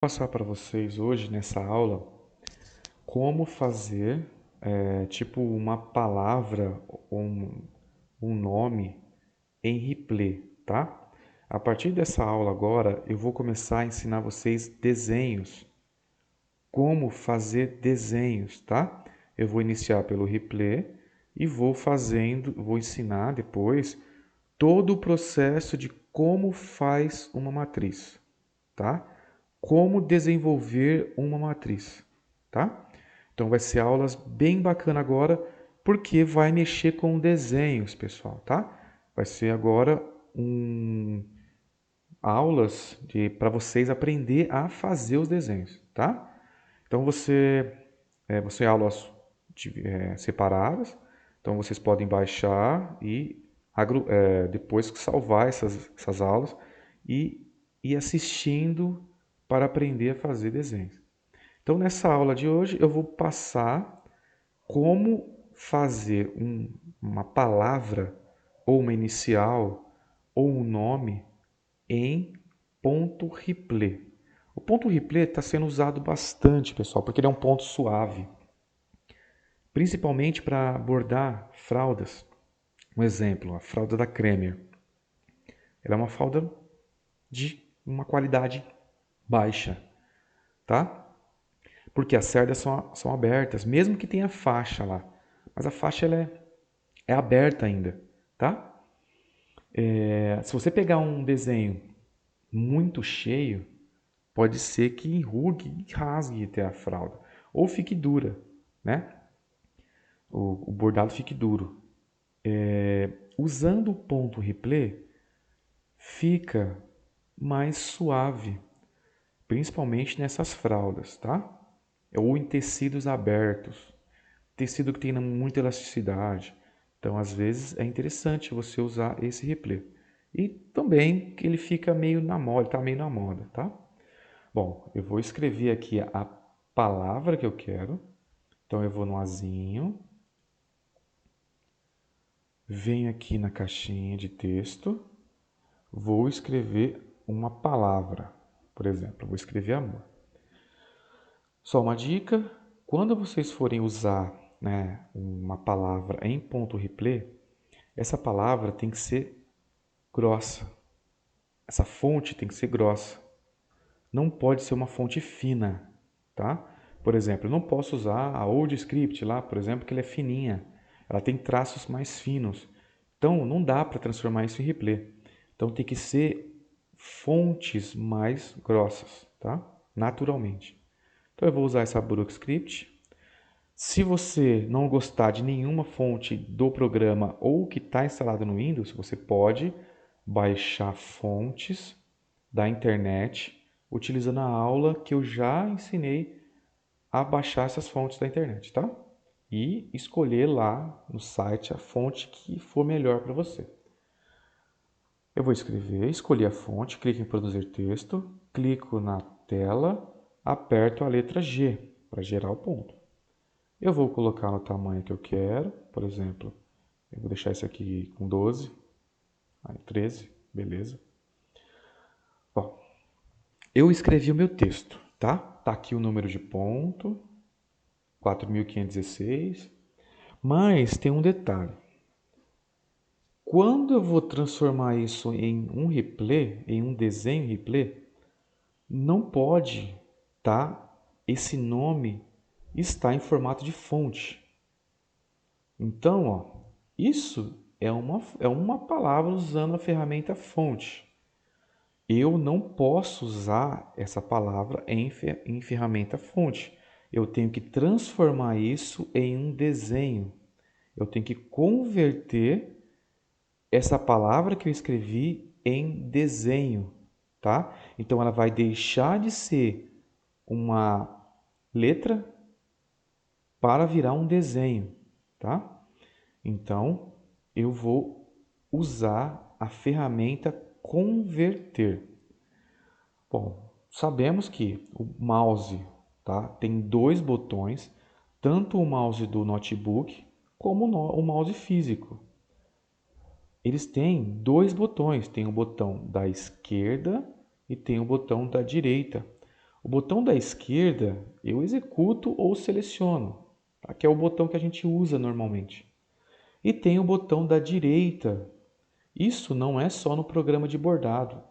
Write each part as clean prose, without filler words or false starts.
Passar para vocês hoje nessa aula como fazer tipo uma palavra ou um nome em replay, tá? A partir dessa aula agora eu vou começar a ensinar vocês desenhos, como fazer desenhos, tá? Eu vou iniciar pelo replay e vou ensinar depois todo o processo de como faz uma matriz, tá? Como desenvolver uma matriz, tá? Então vai ser aulas bem bacana agora, porque vai mexer com desenhos, pessoal, tá? Vai ser agora aulas para vocês aprender a fazer os desenhos, tá? Então você aulas separadas, então vocês podem baixar e depois salvar essas aulas e ir assistindo para aprender a fazer desenhos. Então nessa aula de hoje eu vou passar como fazer uma palavra ou uma inicial ou um nome em ponto replay. O ponto replay está sendo usado bastante, pessoal, porque ele é um ponto suave, principalmente para bordar fraldas. Um exemplo, a fralda da Cremer. Ela é uma fralda de uma qualidade baixa, tá? Porque as cerdas são abertas, mesmo que tenha faixa lá. Mas a faixa é aberta ainda, tá? Se você pegar um desenho muito cheio, pode ser que enrugue e rasgue até a fralda. Ou fique dura, né? O bordado fique duro. Usando o ponto replay, fica mais suave, principalmente nessas fraldas, tá? Ou em tecidos abertos, tecido que tem muita elasticidade. Então, às vezes, é interessante você usar esse replay. E também que ele fica meio na moda, tá meio na moda, tá? Bom, eu vou escrever aqui a palavra que eu quero. Então, eu vou no azinho, venho aqui na caixinha de texto, vou escrever uma palavra. Por exemplo, eu vou escrever amor. Só uma dica, quando vocês forem usar, né, uma palavra em ponto replay, essa palavra tem que ser grossa. Essa fonte tem que ser grossa. Não pode ser uma fonte fina, tá? Por exemplo, eu não posso usar a Old Script lá, por exemplo, que ela é fininha. Ela tem traços mais finos. Então, não dá para transformar isso em replay. Então, tem que ser fontes mais grossas, tá? Naturalmente. Então, eu vou usar essa Brook Script. Se você não gostar de nenhuma fonte do programa ou que está instalado no Windows, você pode baixar fontes da internet utilizando a aula que eu já ensinei a baixar essas fontes da internet, tá? E escolher lá no site a fonte que for melhor para você. Eu vou escrever, escolhi a fonte, clico em produzir texto, clico na tela, aperto a letra G para gerar o ponto. Eu vou colocar no tamanho que eu quero, por exemplo, eu vou deixar isso aqui com 12, aí 13, beleza. Bom, eu escrevi o meu texto, tá? Tá aqui o número de ponto, 4.516, mas tem um detalhe. Quando eu vou transformar isso em um replay, em um desenho replay, não pode, tá? Esse nome está em formato de fonte. Então, ó, isso é uma palavra usando a ferramenta fonte. Eu não posso usar essa palavra em ferramenta fonte. Eu tenho que transformar isso em um desenho. Eu tenho que converter essa palavra que eu escrevi em desenho, tá? Então ela vai deixar de ser uma letra para virar um desenho, tá? Então, eu vou usar a ferramenta converter. Bom, sabemos que o mouse, tá, tem dois botões, tanto o mouse do notebook como o mouse físico. Eles têm dois botões, tem o botão da esquerda e tem o botão da direita. O botão da esquerda eu executo ou seleciono, tá? Que é o botão que a gente usa normalmente. E tem o botão da direita. Isso não é só no programa de bordado,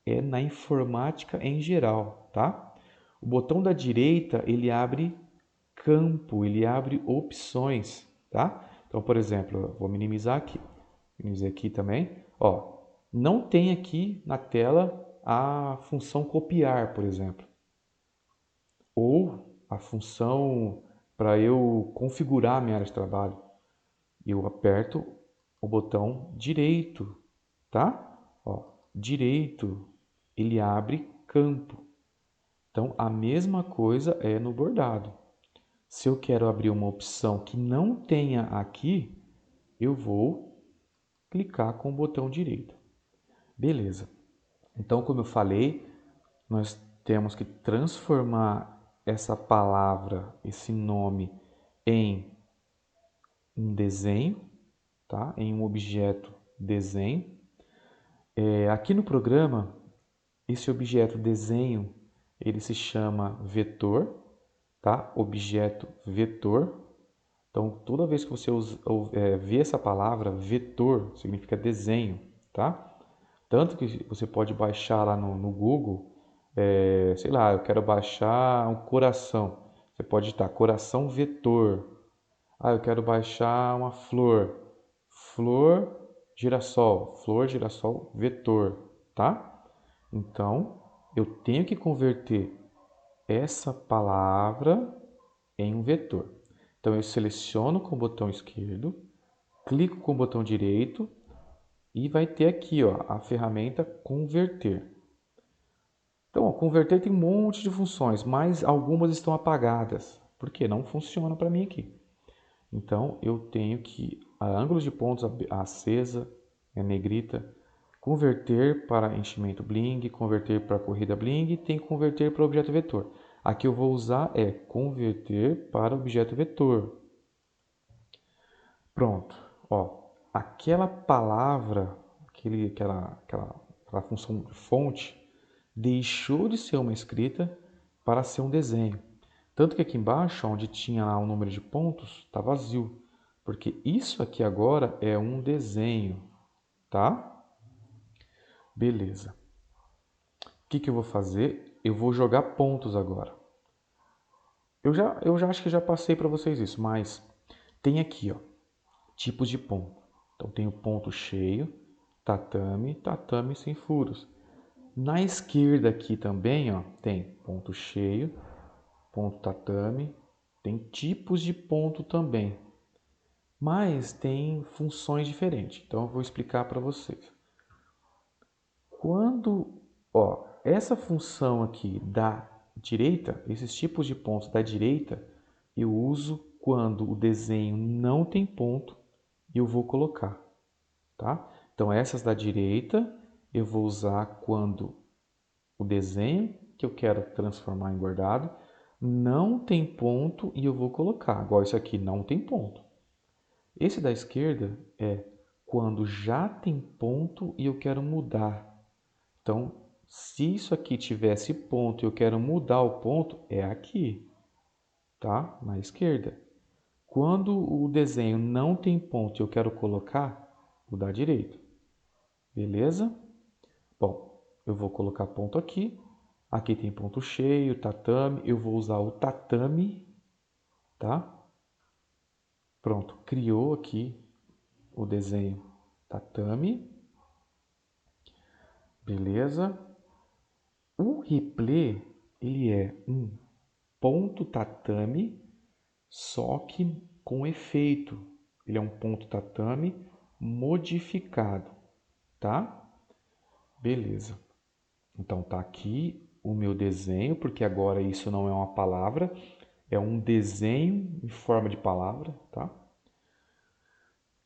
é na informática em geral, tá? O botão da direita, ele abre campo, ele abre opções, tá? Então, por exemplo, eu vou minimizar aqui. Minimizar aqui também. Ó, não tem aqui na tela a função copiar, por exemplo. Ou a função para eu configurar a minha área de trabalho. Eu aperto o botão direito, tá? Ó, direito, ele abre campo. Então, a mesma coisa é no bordado. Se eu quero abrir uma opção que não tenha aqui, eu vou clicar com o botão direito. Beleza. Então, como eu falei, nós temos que transformar essa palavra, esse nome, em um desenho, tá? Em um objeto desenho. Aqui no programa, esse objeto desenho, ele se chama vetor, tá? Objeto vetor. Então, toda vez que você vê essa palavra, vetor, significa desenho, tá? Tanto que você pode baixar lá no Google, sei lá, eu quero baixar um coração. Você pode digitar coração vetor. Ah, eu quero baixar uma flor. Flor girassol vetor, tá? Então, eu tenho que converter essa palavra em um vetor. Então, eu seleciono com o botão esquerdo, clico com o botão direito e vai ter aqui ó, a ferramenta converter. Então, ó, converter tem um monte de funções, mas algumas estão apagadas, porque não funciona para mim aqui. Então, eu tenho que, a ângulos de pontos acesa, negrita, converter para enchimento bling, converter para corrida bling e tem que converter para objeto vetor. Aqui eu vou usar converter para objeto vetor. Pronto. Ó, aquela palavra, aquela função de fonte, deixou de ser uma escrita para ser um desenho. Tanto que aqui embaixo, onde tinha lá um número de pontos, está vazio. Porque isso aqui agora é um desenho, tá? Beleza. O que eu vou fazer? Eu vou jogar pontos agora. Eu já acho que já passei para vocês isso, mas tem aqui, ó, tipos de ponto. Então tem o ponto cheio, tatame, tatame sem furos. Na esquerda aqui também, ó, tem ponto cheio, ponto tatame, tem tipos de ponto também. Mas tem funções diferentes. Então eu vou explicar para vocês. Quando, ó, essa função aqui da direita, esses tipos de pontos da direita, eu uso quando o desenho não tem ponto e eu vou colocar, tá? Então essas da direita eu vou usar quando o desenho que eu quero transformar em bordado não tem ponto e eu vou colocar. Igual isso aqui não tem ponto. Esse da esquerda é quando já tem ponto e eu quero mudar. Então, se isso aqui tivesse ponto e eu quero mudar o ponto, é aqui, tá? Na esquerda. Quando o desenho não tem ponto e eu quero colocar, vou dar direito. Beleza? Bom, eu vou colocar ponto aqui. Aqui tem ponto cheio, tatame. Eu vou usar o tatame, tá? Pronto, criou aqui o desenho tatame. Beleza? O replay, ele é um ponto tatame, só que com efeito. Ele é um ponto tatame modificado, tá? Beleza. Então tá aqui o meu desenho, porque agora isso não é uma palavra, é um desenho em forma de palavra, tá?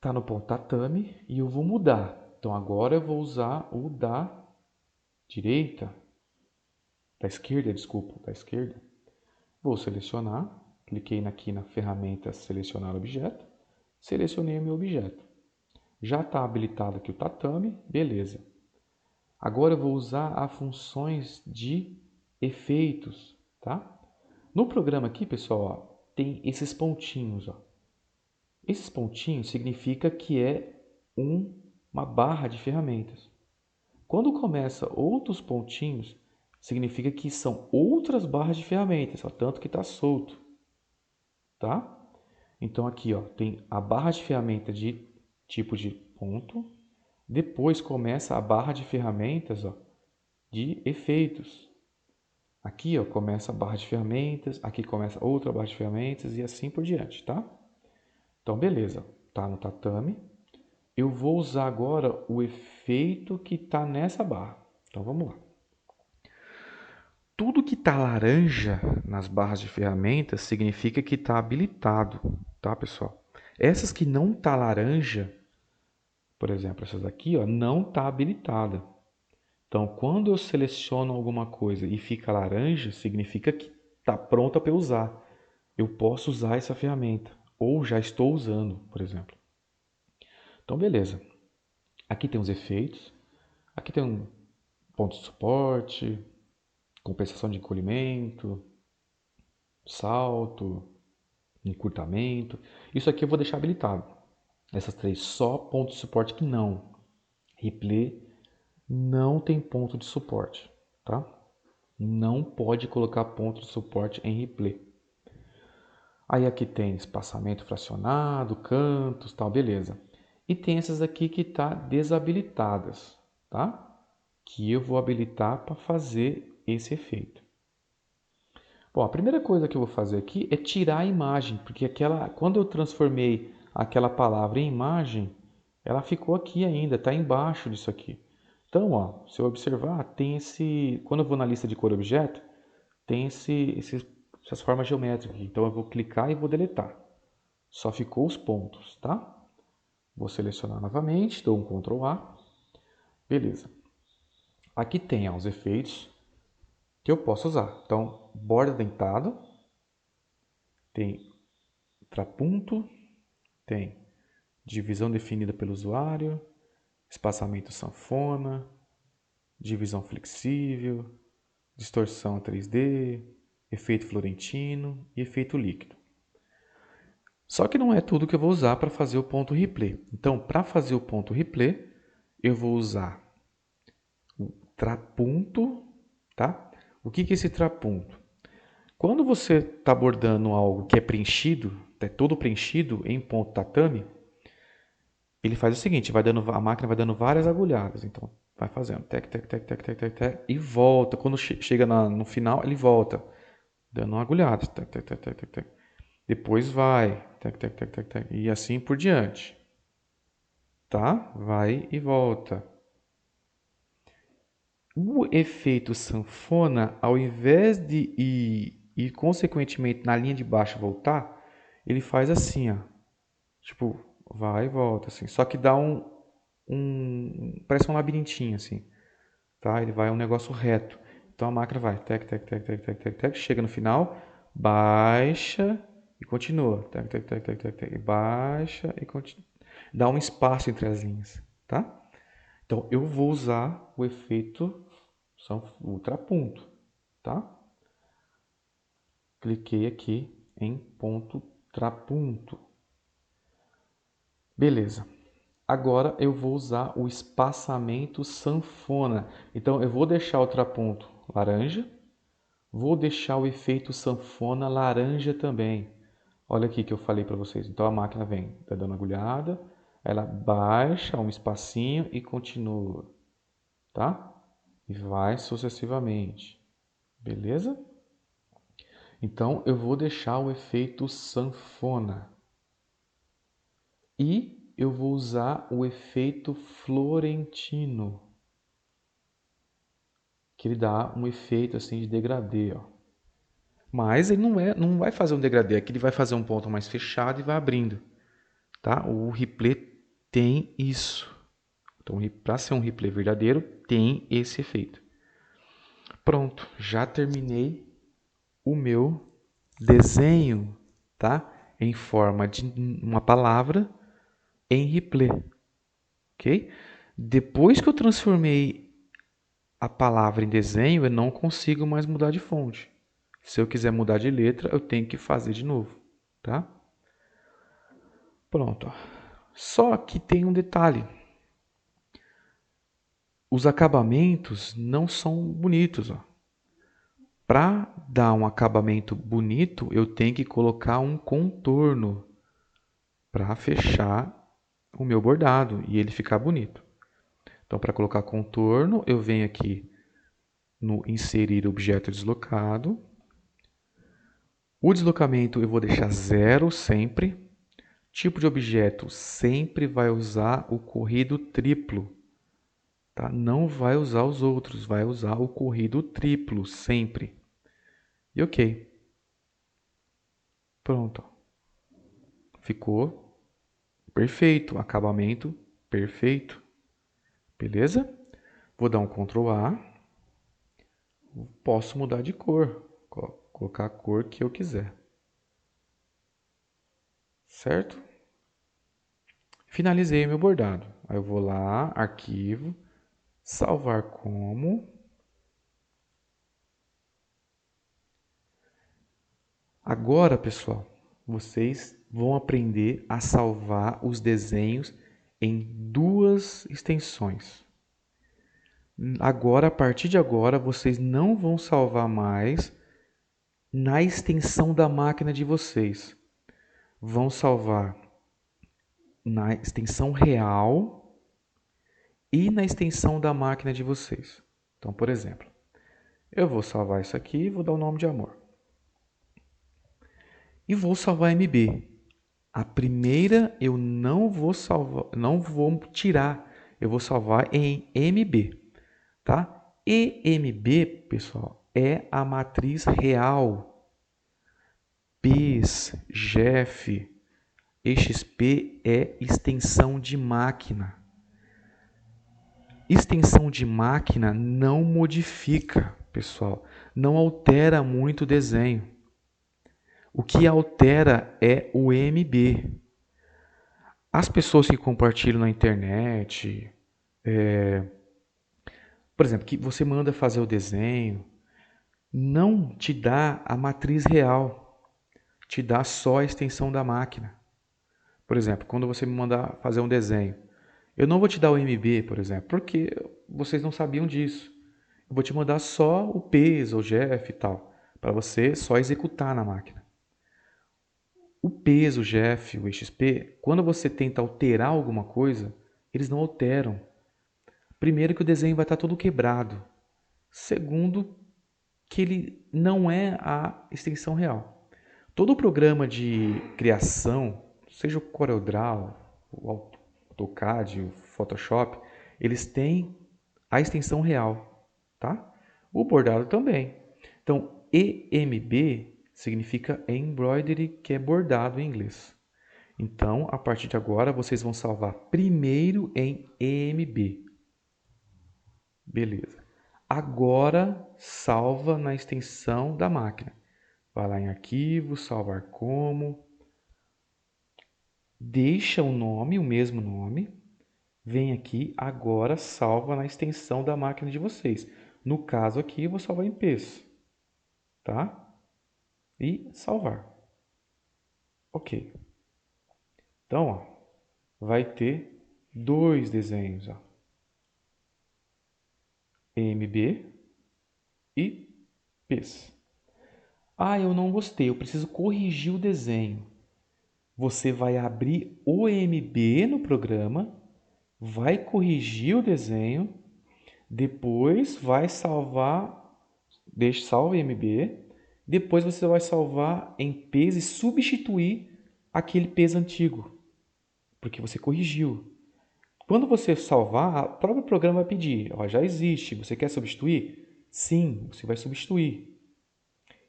Tá no ponto tatame e eu vou mudar. Então agora eu vou usar o da direita, da esquerda, desculpa, da esquerda. Vou selecionar, cliquei aqui na ferramenta selecionar objeto, selecionei o meu objeto. Já está habilitado aqui o tatame, beleza. Agora eu vou usar as funções de efeitos. tá? No programa aqui, pessoal, ó, tem esses pontinhos, ó. Esses pontinhos significa que é uma barra de ferramentas. Quando começa outros pontinhos, significa que são outras barras de ferramentas, ó, tanto que está solto, tá? Então aqui, ó, tem a barra de ferramenta de tipo de ponto, depois começa a barra de ferramentas, ó, de efeitos. Aqui, ó, começa a barra de ferramentas, aqui começa outra barra de ferramentas e assim por diante, tá? Então, beleza, tá no tatame. Eu vou usar agora o efeito que está nessa barra. Então, vamos lá. Tudo que está laranja nas barras de ferramentas significa que está habilitado, tá, pessoal? Essas que não tá laranja, por exemplo, essas aqui, ó, não tá habilitada. Então, quando eu seleciono alguma coisa e fica laranja, significa que está pronta para eu usar. Eu posso usar essa ferramenta, ou já estou usando, por exemplo. Então, beleza. Aqui tem os efeitos, aqui tem um ponto de suporte, compensação de encolhimento, salto, encurtamento. Isso aqui eu vou deixar habilitado. Essas três, só ponto de suporte que não. Replay não tem ponto de suporte, tá? Não pode colocar ponto de suporte em replay. Aí aqui tem espaçamento fracionado, cantos, tal, beleza. E tem essas aqui que tá desabilitadas, tá? Que eu vou habilitar para fazer esse efeito. Bom, a primeira coisa que eu vou fazer aqui é tirar a imagem, porque quando eu transformei aquela palavra em imagem, ela ficou aqui ainda, está embaixo disso aqui. Então, ó, se eu observar, tem quando eu vou na lista de cor objeto, tem essas formas geométricas. Então eu vou clicar e vou deletar. Só ficou os pontos, tá? Vou selecionar novamente, dou um Ctrl A. Beleza. Aqui tem ó, os efeitos que eu posso usar. Então, borda dentada, tem trapunto, tem divisão definida pelo usuário, espaçamento sanfona, divisão flexível, distorção 3D, efeito florentino e efeito líquido. Só que não é tudo que eu vou usar para fazer o ponto replay. Então, para fazer o ponto replay, eu vou usar o trapunto, tá? O que é esse trapunto? Quando você está abordando algo que é preenchido, é todo preenchido em ponto tatame, ele faz o seguinte, a máquina vai dando várias agulhadas. Então, vai fazendo tec, tec, tec, tec, tec, tec, tec, e volta. Quando chega no final, ele volta, dando uma agulhada. Tec, tec, tec, tec, tec, tec. Depois vai, tec, tec, tec, tec, tec, e assim por diante. Tá? Vai e volta. O efeito sanfona, ao invés de ir consequentemente na linha de baixo voltar, ele faz assim, ó. Tipo, vai e volta, assim. Só que dá parece um labirintinho, assim. Tá? Ele vai um negócio reto. Então a máquina vai, tec, tec, tec, tec, tec, tec, tec, chega no final, baixa e continua. Tec, tec, tec, tec, tec, tec, baixa e continua. Dá um espaço entre as linhas, tá? Então eu vou usar o efeito ultraponto, tá? Cliquei aqui em ponto trapunto. Beleza. Agora eu vou usar o espaçamento sanfona. Então eu vou deixar o traponto laranja, vou deixar o efeito sanfona laranja também. Olha aqui que eu falei para vocês. Então a máquina vem dando agulhada, ela baixa um espacinho e continua, tá? E vai sucessivamente. Beleza? Então eu vou deixar o efeito sanfona. E eu vou usar o efeito florentino, que ele dá um efeito assim de degradê, ó. Mas ele não vai fazer um degradê, aqui ele vai fazer um ponto mais fechado e vai abrindo, tá? O replay tem isso. Então, para ser um replay verdadeiro, tem esse efeito. Pronto, já terminei o meu desenho, tá? Em forma de uma palavra em replay, ok? Depois que eu transformei a palavra em desenho, eu não consigo mais mudar de fonte. Se eu quiser mudar de letra, eu tenho que fazer de novo, tá? Pronto. Ó. Só que tem um detalhe. Os acabamentos não são bonitos. Para dar um acabamento bonito, eu tenho que colocar um contorno para fechar o meu bordado e ele ficar bonito. Então, para colocar contorno, eu venho aqui no inserir objeto deslocado. O deslocamento eu vou deixar 0 sempre. Tipo de objeto sempre vai usar o corrido triplo. Tá? Não vai usar os outros, vai usar o corrido triplo sempre. E ok. Pronto. Ficou perfeito. Acabamento perfeito. Beleza? Vou dar um Ctrl A. Posso mudar de cor. Colocar a cor que eu quiser. Certo? Finalizei meu bordado. Aí eu vou lá, arquivo, salvar como. Agora, pessoal, vocês vão aprender a salvar os desenhos em 2 extensões. Agora, a partir de agora, vocês não vão salvar mais na extensão da máquina de vocês. Vão salvar na extensão real e na extensão da máquina de vocês. Então, por exemplo, eu vou salvar isso aqui e vou dar o nome de amor. E vou salvar MB. A primeira eu não vou salvar, não vou tirar, eu vou salvar em MB, tá? EMB, pessoal, é a matriz real. PES, GEF, EXP é extensão de máquina. Extensão de máquina não modifica, pessoal, não altera muito o desenho. O que altera é o MB. As pessoas que compartilham na internet, por exemplo, que você manda fazer o desenho, não te dá a matriz real, te dá só a extensão da máquina. Por exemplo, quando você me mandar fazer um desenho, eu não vou te dar o MB, por exemplo, porque vocês não sabiam disso. Eu vou te mandar só o PES, o GEF e tal, para você só executar na máquina. O PES, o GEF, o EXP, quando você tenta alterar alguma coisa, eles não alteram. Primeiro que o desenho vai estar todo quebrado. Segundo, que ele não é a extensão real. Todo programa de criação, seja o CorelDRAW, o AutoCAD, o Photoshop, eles têm a extensão real, tá? O bordado também. Então, EMB significa embroidery, que é bordado em inglês. Então, a partir de agora, vocês vão salvar primeiro em EMB. Beleza. Agora, salva na extensão da máquina. Vai lá em arquivo, salvar como. Deixa o nome, o mesmo nome. Vem aqui, agora salva na extensão da máquina de vocês. No caso aqui, eu vou salvar em PES. Tá? E salvar. Ok. Então, ó, vai ter 2 desenhos. Ó. EMB e PES. Ah, eu não gostei, eu preciso corrigir o desenho. Você vai abrir o EMB no programa, vai corrigir o desenho, depois vai salvar, deixa salvo EMB, depois você vai salvar em PES e substituir aquele PES antigo, porque você corrigiu. Quando você salvar, o próprio programa vai pedir, ó, já existe, você quer substituir? Sim, você vai substituir.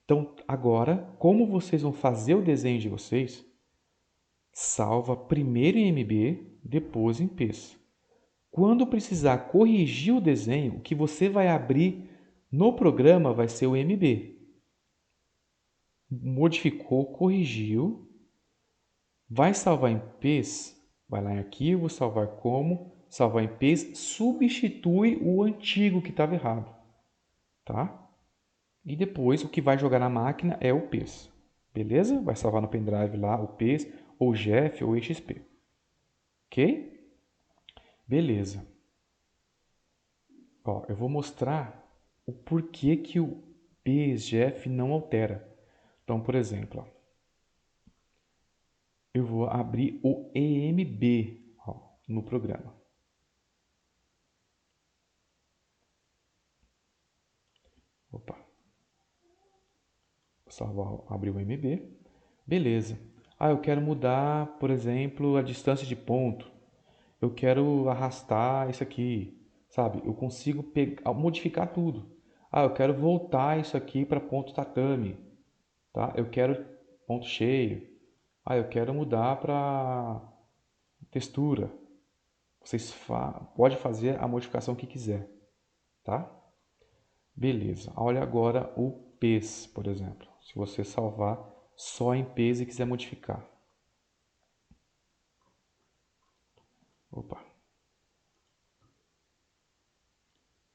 Então, agora, como vocês vão fazer o desenho de vocês, salva primeiro em MB, depois em PES. Quando precisar corrigir o desenho, o que você vai abrir no programa vai ser o MB. Modificou, corrigiu, vai salvar em PES, vai lá em arquivo, salvar como, salvar em PES, substitui o antigo que estava errado. Tá? E depois o que vai jogar na máquina é o PES. Beleza? Vai salvar no pendrive lá o PES, ou GEF, ou EXP. Ok? Beleza. Ó, eu vou mostrar o porquê que o PES, GEF não altera. Então, por exemplo, ó, eu vou abrir o EMB ó, no programa. Opa, vou salvar, abrir o EMB. Beleza. Ah, eu quero mudar, por exemplo, a distância de ponto. Eu quero arrastar isso aqui, sabe? Eu consigo pegar, modificar tudo. Ah, eu quero voltar isso aqui para ponto tatame, tá? Eu quero ponto cheio. Ah, eu quero mudar para textura. Vocês pode fazer a modificação que quiser, tá? Beleza. Olha agora o PES, por exemplo. Se você salvar só em PES e quiser modificar. Opa,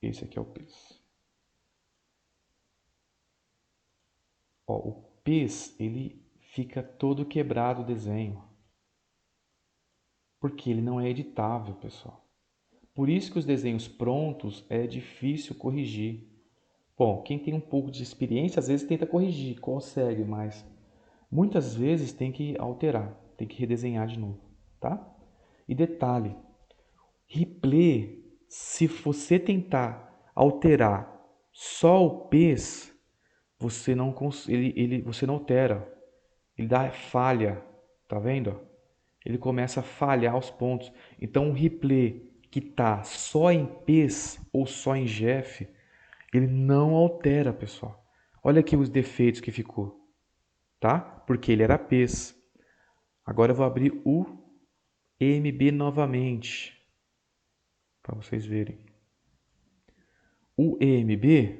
esse aqui é o PES. Ó, o PES, ele fica todo quebrado o desenho. Porque ele não é editável, pessoal. Por isso que os desenhos prontos é difícil corrigir. Bom, quem tem um pouco de experiência às vezes tenta corrigir, consegue, mas muitas vezes tem que alterar, tem que redesenhar de novo, tá? E detalhe, replay, se você tentar alterar só o PES, você não você não altera, ele dá falha, tá vendo? Ele começa a falhar os pontos. Então, o replay que está só em PES ou só em GEF, ele não altera, pessoal. Olha aqui os defeitos que ficou, tá? Porque ele era PES. Agora eu vou abrir o EMB novamente, para vocês verem. O EMB,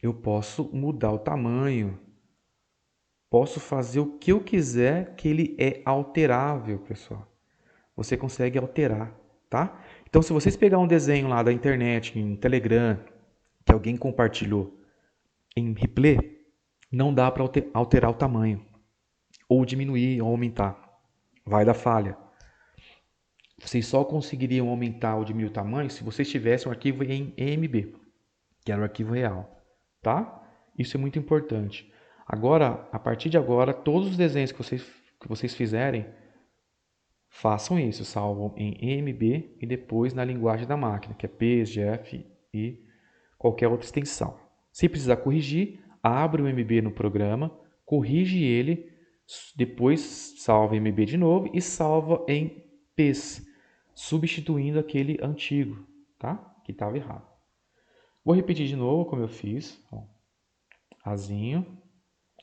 eu posso mudar o tamanho, posso fazer o que eu quiser, que ele é alterável, pessoal. Você consegue alterar, tá? Então, se vocês pegar um desenho lá da internet, em Telegram, que alguém compartilhou em replay, não dá para alterar o tamanho, ou diminuir, ou aumentar. Vai dar falha. Vocês só conseguiriam aumentar ou diminuir o tamanho se vocês tivessem um arquivo em EMB, que era o arquivo real, tá? Isso é muito importante. Agora, a partir de agora, todos os desenhos que vocês fizerem, façam isso, salvam em EMB e depois na linguagem da máquina, que é PES, GF e qualquer outra extensão. Se precisar corrigir, abre o MB no programa, corrige ele, depois salva em MB de novo e salva em PES, substituindo aquele antigo, tá? Que estava errado. Vou repetir de novo como eu fiz. Azinho.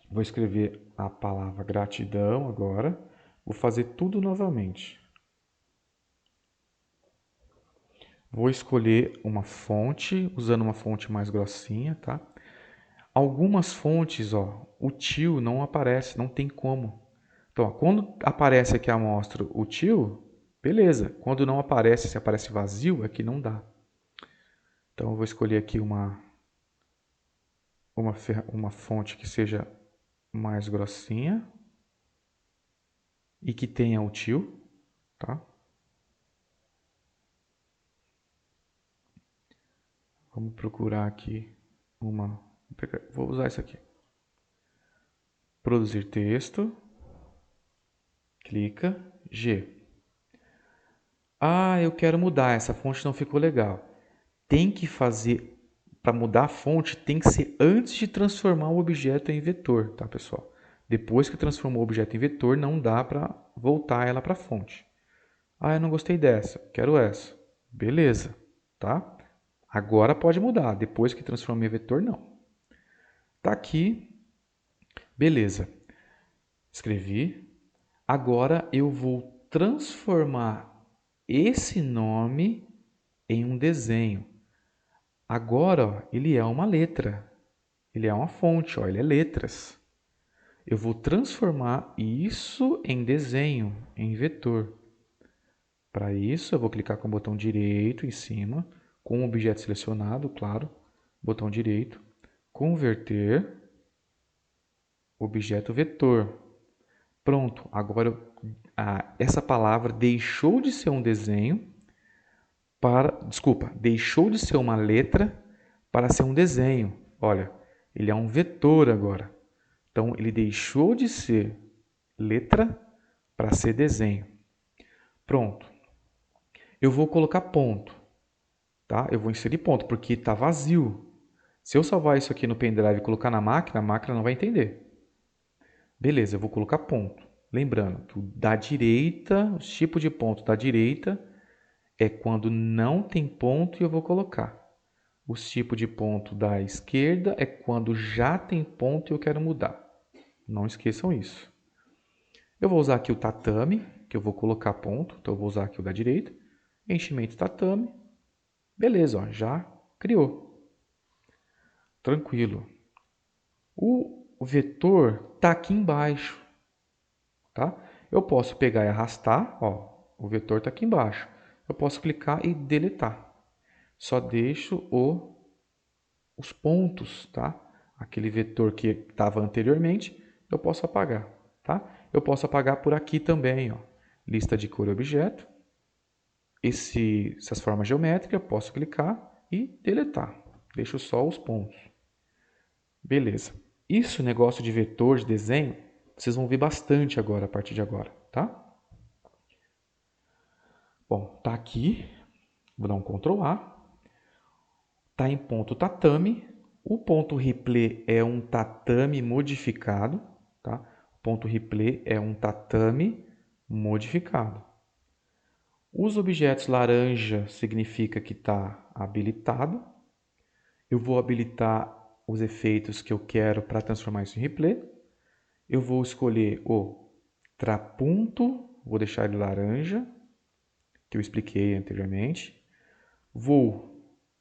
Vou escrever a palavra gratidão agora. Vou fazer tudo novamente. Vou escolher uma fonte, usando uma fonte mais grossinha, tá? Algumas fontes, ó, o tio não aparece, não tem como. Então, ó, quando aparece aqui a amostra o tio, beleza. Quando não aparece, se aparece vazio, aqui não dá. Então, eu vou escolher aqui uma fonte que seja mais grossinha e que tenha o tio, tá? Vamos procurar aqui uma... Vou usar isso aqui. Produzir texto. Clica. G. Ah, eu quero mudar, essa fonte não ficou legal. Tem que fazer, para mudar a fonte, tem que ser antes de transformar o objeto em vetor, tá, pessoal? Depois que transformou o objeto em vetor, não dá para voltar ela para a fonte. Ah, eu não gostei dessa, quero essa. Beleza, tá? Agora pode mudar, depois que transformei em vetor, não. Tá aqui, beleza. Escrevi. Agora eu vou transformar esse nome em um desenho. Agora, ó, ele é uma letra. Ele é uma fonte, ó, ele é letras. Eu vou transformar isso em desenho, em vetor. Para isso, eu vou clicar com o botão direito em cima, com o objeto selecionado, claro. botão direito, converter, objeto vetor. Pronto, agora essa palavra deixou de ser um desenho deixou de ser uma letra para ser um desenho. Olha, ele é um vetor agora. Então, ele deixou de ser letra para ser desenho. Pronto. Eu vou colocar ponto, tá? Eu vou inserir ponto, porque está vazio. Se eu salvar isso aqui no pendrive e colocar na máquina, a máquina não vai entender. Beleza, eu vou colocar ponto. Lembrando que o da direita, o tipo de ponto da direita é quando não tem ponto e eu vou colocar. O tipo de ponto da esquerda é quando já tem ponto e eu quero mudar. Não esqueçam isso. Eu vou usar aqui o tatame, que eu vou colocar ponto. Então eu vou usar aqui o da direita. Enchimento tatame. Beleza, ó, já criou. Tranquilo. O vetor está aqui embaixo. Tá? Eu posso pegar e arrastar. Ó, o vetor está aqui embaixo. Eu posso clicar e deletar. Só deixo os pontos, tá? Aquele vetor que estava anteriormente, eu posso apagar, tá? Eu posso apagar por aqui também, ó. Lista de cor e objeto. Essas formas geométricas, eu posso clicar e deletar. Deixo só os pontos. Beleza. Isso, negócio de vetor, de desenho, vocês vão ver bastante agora, a partir de agora, tá? Bom, tá aqui. Vou dar um Ctrl A. Tá em ponto tatame. O ponto replay é um tatame modificado, tá? O ponto replay é um tatame modificado. Os objetos laranja significa que está habilitado. Eu vou habilitar os efeitos que eu quero para transformar isso em replay. Eu vou escolher o trapunto, vou deixar ele laranja, que eu expliquei anteriormente. Vou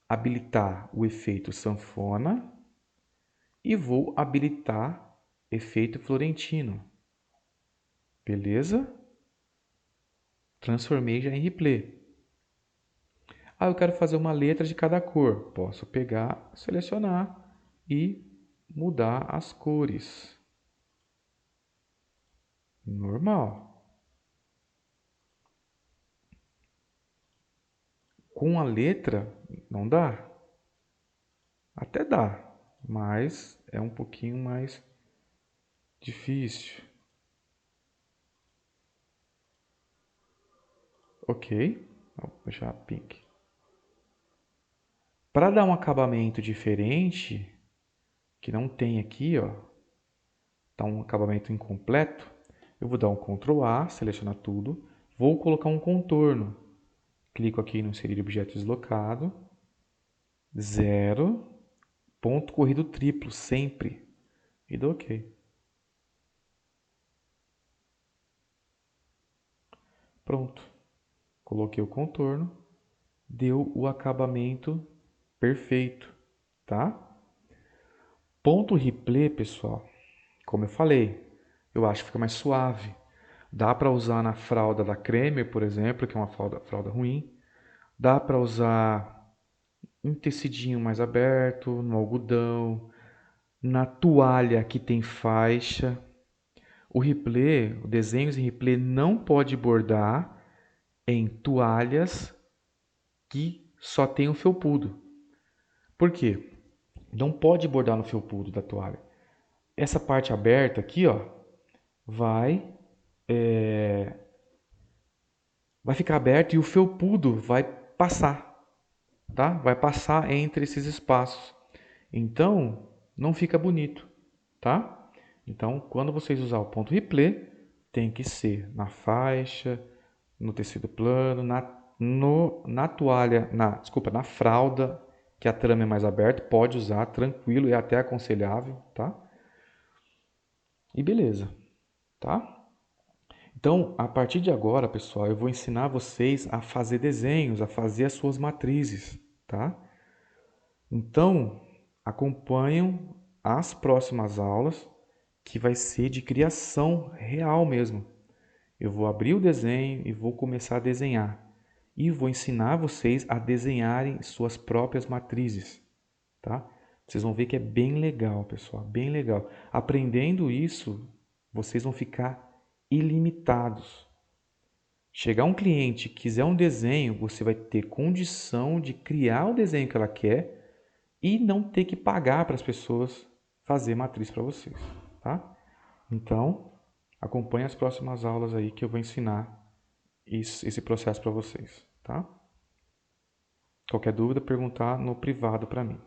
habilitar o efeito sanfona e vou habilitar efeito florentino. Beleza? Transformei já em replay. Ah, eu quero fazer uma letra de cada cor. Posso pegar, selecionar e mudar as cores. Normal. Com a letra, não dá. Até dá, mas é um pouquinho mais difícil. Ok, vou deixar pink. Para dar um acabamento diferente, que não tem aqui, ó, tá um acabamento incompleto, eu vou dar um Ctrl A, selecionar tudo, vou colocar um contorno. Clico aqui no inserir objeto deslocado, 0, ponto corrido triplo, sempre, e dou OK. Pronto, coloquei o contorno, deu o acabamento perfeito, tá? Ponto replay, pessoal, como eu falei, eu acho que fica mais suave. Dá para usar na fralda da Cremer, por exemplo, que é uma fralda ruim. Dá para usar um tecidinho mais aberto, no algodão, na toalha que tem faixa. O replay, o desenhos em replay não pode bordar em toalhas que só tem o felpudo. Por quê? Não pode bordar no felpudo da toalha. Essa parte aberta aqui, ó, vai ficar aberto e o felpudo vai passar, tá? Vai passar entre esses espaços. Então, não fica bonito, tá? Então, quando vocês usar o ponto replay, tem que ser na faixa, no tecido plano, na toalha, na fralda, que a trama é mais aberta, pode usar, tranquilo, é até aconselhável, tá? E beleza, tá? Então, a partir de agora, pessoal, eu vou ensinar vocês a fazer desenhos, a fazer as suas matrizes, tá? Então, acompanham as próximas aulas, que vai ser de criação real mesmo. Eu vou abrir o desenho e vou começar a desenhar. E vou ensinar vocês a desenharem suas próprias matrizes, tá? Vocês vão ver que é bem legal, pessoal, bem legal. Aprendendo isso, vocês vão ficar ilimitados. Chegar um cliente que quiser um desenho, você vai ter condição de criar o desenho que ela quer e não ter que pagar para as pessoas fazer matriz para vocês, tá? Então, acompanhe as próximas aulas aí que eu vou ensinar esse processo para vocês, tá? Qualquer dúvida, perguntar no privado para mim.